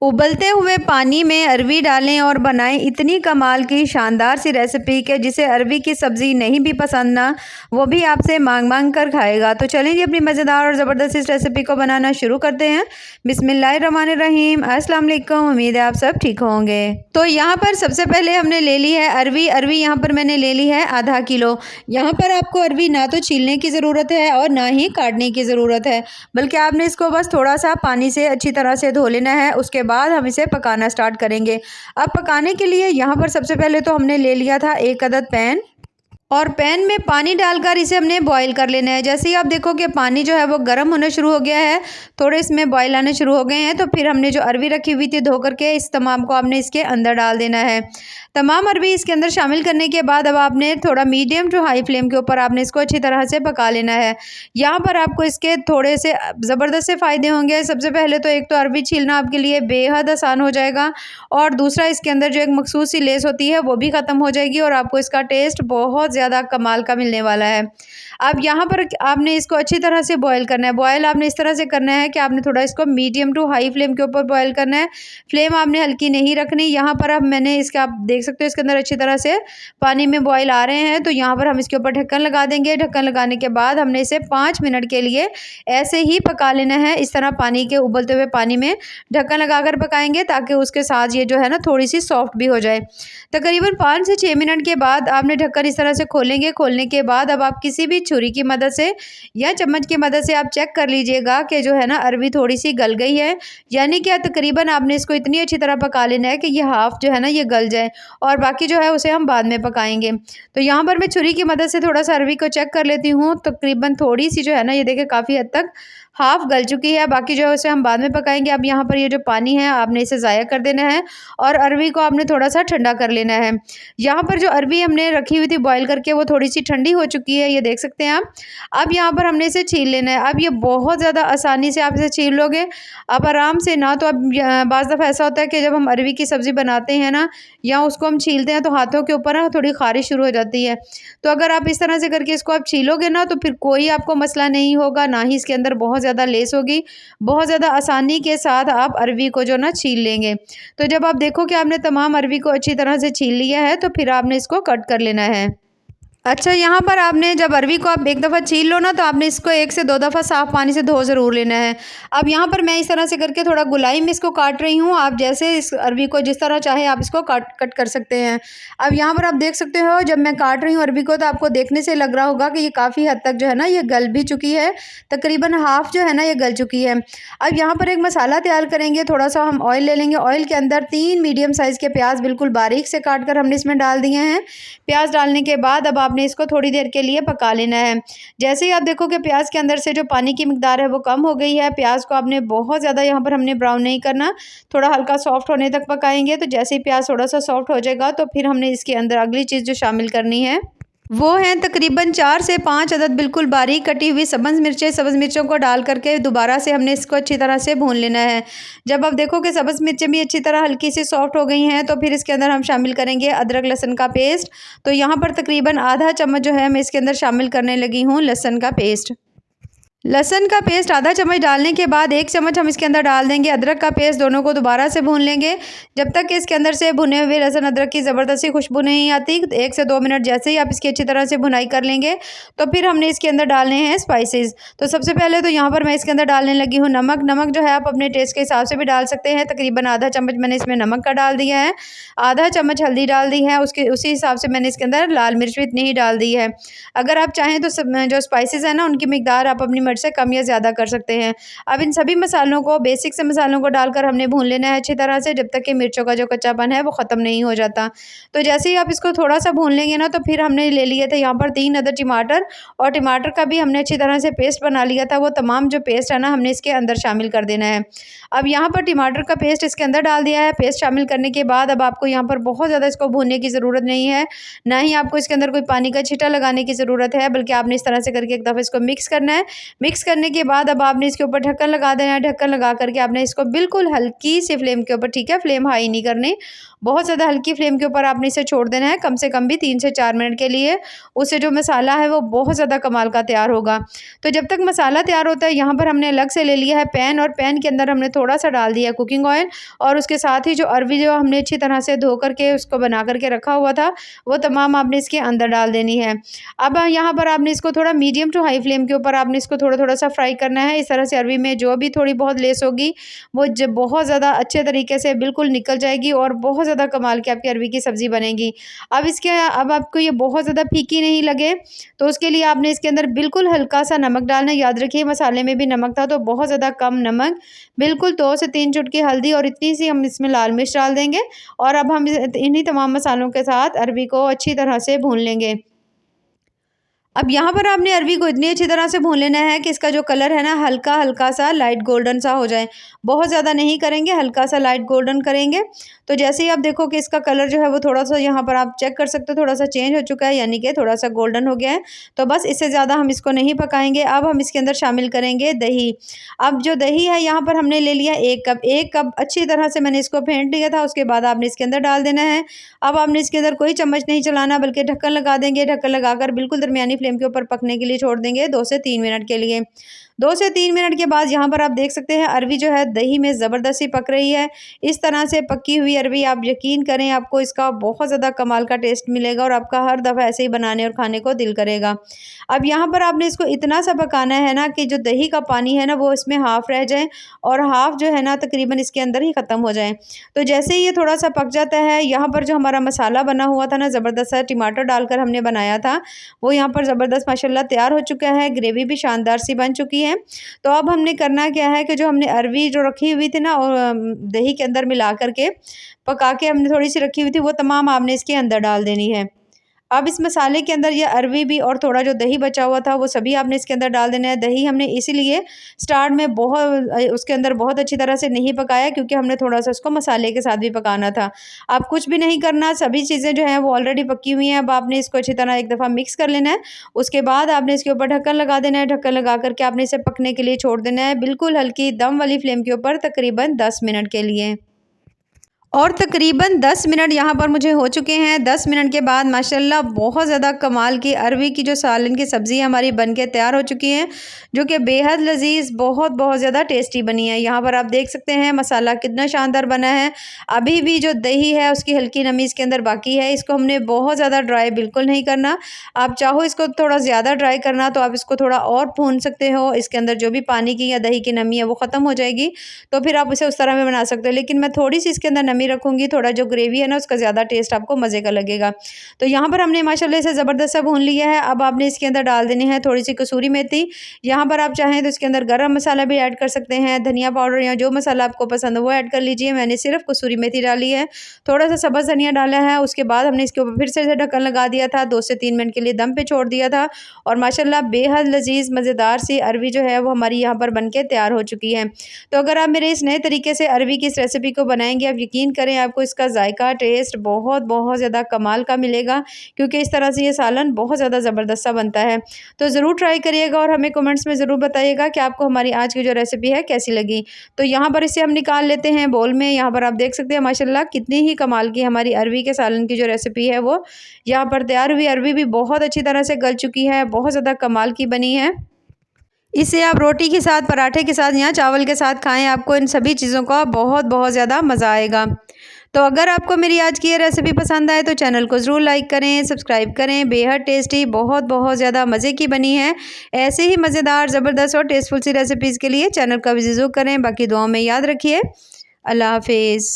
उबलते हुए पानी में अरवी डालें और बनाएं इतनी कमाल की शानदार सी रेसिपी कि जिसे अरवी की सब्ज़ी नहीं भी पसंद ना वो भी आपसे मांग मांग कर खाएगा। तो चलें जी अपनी मज़ेदार और ज़बरदस्त इस रेसिपी को बनाना शुरू करते हैं। बिस्मिल्लाहिर्रहमानिर्रहीम। अस्सलाम वालेकुम। उम्मीद है आप सब ठीक होंगे। तो यहाँ पर सबसे पहले हमने ले ली है अरवी। अरवी यहाँ पर मैंने ले ली है आधा किलो। यहाँ पर आपको अरवी ना तो छीलने की ज़रूरत है और ना ही काटने की ज़रूरत है, बल्कि आपने इसको बस थोड़ा सा पानी से अच्छी तरह से धो लेना है। उसके बाद हम इसे पकाना स्टार्ट करेंगे। अब पकाने के लिए यहाँ पर सबसे पहले तो हमने ले लिया था 1 अदद पैन और पैन में पानी डालकर इसे हमने बॉईल कर लेना है। जैसे ही आप देखो कि पानी जो है वो गर्म होना शुरू हो गया है, थोड़े इसमें बॉईल आने शुरू हो गए हैं, तो फिर हमने जो अरवी रखी हुई थी धो करके इस तमाम को आपने इसके अंदर डाल देना है। तमाम अरवी इसके अंदर शामिल करने के बाद अब आपने थोड़ा मीडियम टू हाई फ्लेम के ऊपर आपने इसको अच्छी तरह से पका लेना है। यहाँ पर आपको इसके थोड़े से ज़बरदस्त से फ़ायदे होंगे। सबसे पहले तो एक तो अरवी छीलना आपके लिए बेहद आसान हो जाएगा और दूसरा इसके अंदर जो एक मखसूस सी लेस होती है वो भी ख़त्म हो जाएगी और आपको इसका टेस्ट बहुत ज़्यादा कमाल का मिलने वाला है। अब यहाँ पर आपने इसको अच्छी तरह से बॉईल करना है। बॉईल आपने इस तरह से करना है कि आपने थोड़ा इसको मीडियम टू हाई फ्लेम के ऊपर बॉईल करना है। फ्लेम आपने हल्की नहीं रखनी। यहाँ पर अब मैंने इसका आप देख सकते हो इसके अंदर अच्छी तरह से पानी में बॉईल आ रहे हैं, तो यहाँ पर हम इसके ऊपर ढक्कन लगा देंगे। ढक्कन लगाने के बाद हमने इसे 5 मिनट के लिए ऐसे ही पका लेना है। इस तरह पानी के उबलते हुए पानी में ढक्कन लगाकर पकाएंगे ताकि उसके साथ ये जो है ना थोड़ी सी सॉफ्ट भी हो जाए। तकरीबन 5 से 6 मिनट के बाद आपने ढक्कन इस तरह से खोलेंगे। खोलने के बाद अब आप किसी भी छुरी की मदद से या चम्मच की मदद से आप चेक कर लीजिएगा कि जो है ना अरवी थोड़ी सी गल गई है, यानी कि तकरीबन आपने इसको इतनी अच्छी तरह पका लेना है कि ये हाफ जो है ना ये गल जाए और बाकी जो है उसे हम बाद में पकाएंगे। तो यहाँ पर मैं छुरी की मदद से थोड़ा सा अरवी को चेक कर लेती हूँ। तकरीबन थोड़ी सी जो है ना ये देखिए काफ़ी हद तक हाफ गल चुकी है, बाकी जो है उसे हम बाद में पकाएंगे। अब यहाँ पर ये जो पानी है आपने इसे ज़ाया कर देना है और अरवी को आपने थोड़ा सा ठंडा कर लेना है। यहाँ पर जो अरवी हमने रखी हुई थी बॉईल करके वो थोड़ी सी ठंडी हो चुकी है, ये देख सकते हैं आप। अब यहाँ पर हमने इसे छील लेना है। अब ये बहुत ज़्यादा आसानी से आप इसे छील लोगे, आप आराम से ना। तो अब बाज़ दफ़ा ऐसा होता है कि जब हम अरवी की सब्ज़ी बनाते हैं ना या उसको हम छीलते हैं तो हाथों के ऊपर ना थोड़ी ख़ारिश शुरू हो जाती है। तो अगर आप इस तरह से करके इसको आप छीलोगे ना तो फिर कोई आपको मसला नहीं होगा, ना ही इसके अंदर बहुत ज़्यादा लेस होगी। बहुत ज़्यादा आसानी के साथ आप अरवी को जो ना छील लेंगे। तो जब आप देखो कि आपने तमाम अरवी को अच्छी तरह से छील लिया है तो फिर आपने इसको कट कर लेना है। अच्छा, यहाँ पर आपने जब अरवी को आप एक दफ़ा छील लो ना तो आपने इसको 1 से 2 दफ़ा साफ़ पानी से धो ज़रूर लेना है। अब यहाँ पर मैं इस तरह से करके थोड़ा गोलाई में इसको काट रही हूँ। आप जैसे इस अरवी को जिस तरह चाहे आप इसको कट कर सकते हैं। अब यहाँ पर आप देख सकते हो जब मैं काट रही हूँ अरवी को तो आपको देखने से लग रहा होगा कि ये काफ़ी हद तक जो है ना ये गल भी चुकी है। तकरीबन हाफ़ जो है ना ये गल चुकी है। अब यहाँ पर एक मसाला तैयार करेंगे। थोड़ा सा हम ऑयल ले लेंगे। ऑयल के अंदर 3 मीडियम साइज़ के प्याज बिल्कुल बारीक से काट कर हमने इसमें डाल दिए हैं। प्याज डालने के बाद अब आपने इसको थोड़ी देर के लिए पका लेना है। जैसे ही आप देखो कि प्याज के अंदर से जो पानी की मिकदार है वो कम हो गई है, प्याज को आपने बहुत ज़्यादा यहाँ पर हमने ब्राउन नहीं करना, थोड़ा हल्का सॉफ्ट होने तक पकाएंगे। तो जैसे ही प्याज थोड़ा सा सॉफ्ट हो जाएगा तो फिर हमने इसके अंदर अगली चीज़ जो शामिल करनी है वो है तकरीबन 4 से 5 अदद बिल्कुल बारीक कटी हुई सब्ज़ मिर्चें। सब्ज़ मिर्चों को डाल करके दोबारा से हमने इसको अच्छी तरह से भून लेना है। जब आप देखो कि सब्ज़ मिर्चें भी अच्छी तरह हल्की सी सॉफ्ट हो गई हैं तो फिर इसके अंदर हम शामिल करेंगे अदरक लहसुन का पेस्ट। तो यहाँ पर तकरीबन आधा चम्मच जो है मैं इसके अंदर शामिल करने लगी हूँ लहसुन का पेस्ट। लहसुन का पेस्ट आधा चम्मच डालने के बाद 1 चम्मच हम इसके अंदर डाल देंगे अदरक का पेस्ट। दोनों को दोबारा से भून लेंगे जब तक कि इसके अंदर से भुने हुए लहसुन अदरक की ज़बरदस्ती खुशबू नहीं आती। 1 से 2 मिनट जैसे ही आप इसकी अच्छी तरह से भुनाई कर लेंगे तो फिर हमने इसके अंदर डालने हैं स्पाइसेस। तो सबसे पहले तो यहाँ पर मैं इसके अंदर डालने लगी हूँ नमक। नमक जो है आप अपने टेस्ट के हिसाब से भी डाल सकते हैं। तकरीबन आधा चम्मच मैंने इसमें नमक का डाल दिया है, आधा चम्मच हल्दी डाल दी है, उसी हिसाब से मैंने इसके अंदर लाल मिर्च भी इतनी ही डाल दी है। अगर आप चाहें तो जो स्पाइसेस है ना उनकी मिकदार आप अपनी मर्ज़ से कम या ज़्यादा कर सकते हैं। अब इन सभी मसालों को बेसिक से मसालों को डालकर हमने भून लेना है अच्छी तरह से जब तक कि मिर्चों का जो कच्चापन है वो ख़त्म नहीं हो जाता। तो जैसे ही आप इसको थोड़ा सा भून लेंगे ना तो फिर हमने ले लिए थे यहाँ पर 3 अदद टमाटर और टमाटर का भी हमने अच्छी तरह से पेस्ट बना लिया था। वो तमाम जो पेस्ट है ना हमने इसके अंदर शामिल कर देना है। अब यहाँ पर टमाटर का पेस्ट इसके अंदर डाल दिया है। पेस्ट शामिल करने के बाद अब आपको यहाँ पर बहुत ज़्यादा इसको भूनने की ज़रूरत नहीं है, ना ही आपको इसके अंदर कोई पानी का छींटा लगाने की ज़रूरत है, बल्कि आपने इस तरह से करके एक दफ़ा इसको मिक्स करना है। मिक्स करने के बाद अब आपने इसके ऊपर ढक्कन लगा देना है। ढक्कन लगा करके आपने इसको बिल्कुल हल्की सी फ्लेम के ऊपर, ठीक है, फ्लेम हाई नहीं करनी, बहुत ज़्यादा हल्की फ्लेम के ऊपर आपने इसे छोड़ देना है, कम से कम भी 3 से 4 मिनट के लिए। उससे जो मसाला है वो बहुत ज़्यादा कमाल का तैयार होगा। तो जब तक मसाला तैयार होता है, यहाँ पर हमने अलग से ले लिया है पैन, और पैन के अंदर हमने थोड़ा सा डाल दिया कुकिंग ऑयल, और उसके साथ ही जो अरवी जो हमने अच्छी तरह से धो करके उसको बना करके रखा हुआ था, वो तमाम आपने इसके अंदर डाल देनी है। अब यहाँ पर आपने इसको थोड़ा मीडियम टू हाई फ्लेम के ऊपर आपने इसको थोड़ा थोड़ा सा फ्राई करना है। इस तरह से अरवी में जो भी थोड़ी बहुत लेस होगी वो बहुत ज़्यादा अच्छे तरीके से बिल्कुल निकल जाएगी, और बहुत ज़्यादा कमाल की आपकी अरवी की सब्ज़ी बनेगी। अब आपको ये बहुत ज़्यादा फीकी नहीं लगे, तो उसके लिए आपने इसके अंदर बिल्कुल हल्का सा नमक डालना है। याद रखिए मसाले में भी नमक था, तो बहुत ज़्यादा कम नमक, बिल्कुल 2 से 3 चुटकी हल्दी, और इतनी सी हम इसमें लाल मिर्च डाल देंगे। और अब हम इन्हीं तमाम मसालों के साथ अरवी को अच्छी तरह से भून लेंगे। अब यहाँ पर आपने अरवी को इतनी अच्छी तरह से भून लेना है कि इसका जो कलर है ना, हल्का हल्का सा लाइट गोल्डन सा हो जाए। बहुत ज़्यादा नहीं करेंगे, हल्का सा लाइट गोल्डन करेंगे। तो जैसे ही आप देखो कि इसका कलर जो है वो थोड़ा सा, यहाँ पर आप चेक कर सकते हो, थोड़ा सा चेंज हो चुका है, यानी कि थोड़ा सा गोल्डन हो गया है। तो बस इससे ज़्यादा हम इसको नहीं पकाएंगे। अब हम इसके अंदर शामिल करेंगे दही। अब जो दही है यहाँ पर हमने ले लिया 1 कप। 1 कप अच्छी तरह से मैंने इसको फेंट लिया था, उसके बाद आपने इसके अंदर डाल देना है। अब आपने इसके अंदर कोई चम्मच नहीं चलाना, बल्कि ढक्कन लगा देंगे। ढक्कन लगाकर बिल्कुल दरमियानी फ्लेम के ऊपर पकने के लिए छोड़ देंगे 2 से 3 मिनट के लिए। 2 से 3 मिनट के बाद यहाँ पर आप देख सकते हैं अरवी जो है दही में ज़बरदस्ती पक रही है। इस तरह से पकी हुई अरवी, आप यकीन करें आपको इसका बहुत ज़्यादा कमाल का टेस्ट मिलेगा, और आपका हर दफ़ा ऐसे ही बनाने और खाने को दिल करेगा। अब यहाँ पर आपने इसको इतना सा पकाना है ना कि जो दही का पानी है ना वो इसमें हाफ़ रह जाए, और हाफ़ जो है ना तकरीबन इसके अंदर ही ख़त्म हो जाए। तो जैसे ही ये थोड़ा सा पक जाता है, यहाँ पर जो हमारा मसाला बना हुआ था ना, ज़बरदस्त सा टमाटर डालकर हमने बनाया था, वो यहाँ पर ज़बरदस्त माशाल्लाह तैयार हो चुका है। ग्रेवी भी शानदार सी बन चुकी है। तो अब हमने करना क्या है कि जो हमने अरवी जो रखी हुई थी ना, और दही के अंदर मिला करके पका के हमने थोड़ी सी रखी हुई थी, वो तमाम आपने इसके अंदर डाल देनी है। अब इस मसाले के अंदर ये अरवी भी और थोड़ा जो दही बचा हुआ था वो सभी आपने इसके अंदर डाल देना है। दही हमने इसीलिए स्टार्ट में उसके अंदर बहुत अच्छी तरह से नहीं पकाया, क्योंकि हमने थोड़ा सा उसको मसाले के साथ भी पकाना था। अब कुछ भी नहीं करना, सभी चीज़ें जो हैं वो ऑलरेडी पकी हुई हैं। अब आपने इसको अच्छी तरह एक दफ़ा मिक्स कर लेना है। उसके बाद आपने इसके ऊपर ढक्कन लगा देना है। ढक्कन लगा करके आपने इसे पकने के लिए छोड़ देना है, बिल्कुल हल्की दम वाली फ्लेम के ऊपर, तकरीबन 10 मिनट के लिए। और तकरीबन 10 मिनट यहाँ पर मुझे हो चुके हैं। 10 मिनट के बाद माशाल्लाह बहुत ज़्यादा कमाल की अरवी की जो सालन की सब्ज़ी हमारी बनके तैयार हो चुकी है, जो कि बेहद लजीज़, बहुत बहुत ज़्यादा टेस्टी बनी है। यहाँ पर आप देख सकते हैं मसाला कितना शानदार बना है। अभी भी जो दही है उसकी हल्की नमी इसके अंदर बाकी है। इसको हमने बहुत ज़्यादा ड्राई बिल्कुल नहीं करना। आप चाहो इसको थोड़ा ज़्यादा ड्राई करना तो आप इसको थोड़ा और भून सकते हो। इसके अंदर जो भी पानी की या दही की नमी है वो ख़त्म हो जाएगी, तो फिर आप इसे उस तरह में बना सकते हो। लेकिन मैं थोड़ी सी इसके अंदर नमी रखूँगी, थोड़ा जो ग्रेवी है ना उसका ज़्यादा टेस्ट आपको मज़े का लगेगा। तो यहाँ पर हमने माशाल्लाह इसे ज़बरदस्त सा भून लिया है। अब आपने इसके अंदर डाल देनी है थोड़ी सी कसूरी मेथी। यहाँ पर आप चाहें तो इसके अंदर गरम मसाला भी ऐड कर सकते हैं, धनिया पाउडर या जो मसाला आपको पसंद है वो ऐड कर लीजिए। मैंने सिर्फ कसूरी मेथी डाली है, थोड़ा सा सब्ज़ धनिया डाला है। उसके बाद हमने इसके ऊपर फिर से ढक्कन लगा दिया था, 2 से 3 मिनट के लिए दम पे छोड़ दिया था, और माशाल्लाह बेहद लजीज़ मज़ेदार सी अरवी जो है वो हमारी यहाँ पर बनके तैयार हो चुकी है। तो अगर आप मेरे इस नए तरीके से अरवी की इस रेसिपी को बनाएंगे, आप यकीन करें आपको इसका जायका टेस्ट बहुत बहुत ज़्यादा कमाल का मिलेगा, क्योंकि इस तरह से ये सालन बहुत ज़्यादा ज़बरदस्त सा बनता है। तो ज़रूर ट्राई करिएगा और हमें कमेंट्स में ज़रूर बताइएगा कि आपको हमारी आज की जो रेसिपी है कैसी लगी। तो यहाँ पर इसे हम निकाल लेते हैं बोल में। यहाँ पर आप देख सकते हैं माशाल्लाह कितनी ही कमाल की हमारी अरवी के सालन की जो रेसिपी है वो यहाँ पर तैयार हुई। अरवी भी बहुत अच्छी तरह से गल चुकी है, बहुत ज़्यादा कमाल की बनी है। इसे आप रोटी के साथ, पराठे के साथ या चावल के साथ खाएं, आपको इन सभी चीज़ों का बहुत बहुत ज़्यादा मज़ा आएगा। तो अगर आपको मेरी आज की ये रेसिपी पसंद आए तो चैनल को ज़रूर लाइक करें, सब्सक्राइब करें। बेहद टेस्टी, बहुत बहुत ज़्यादा मज़े की बनी है। ऐसे ही मज़ेदार, ज़बरदस्त और टेस्टफुल सी रेसिपीज़ के लिए चैनल का विज़िट ज़रूर करें। बाकी दुआओं में याद रखिए। अल्लाह हाफिज़।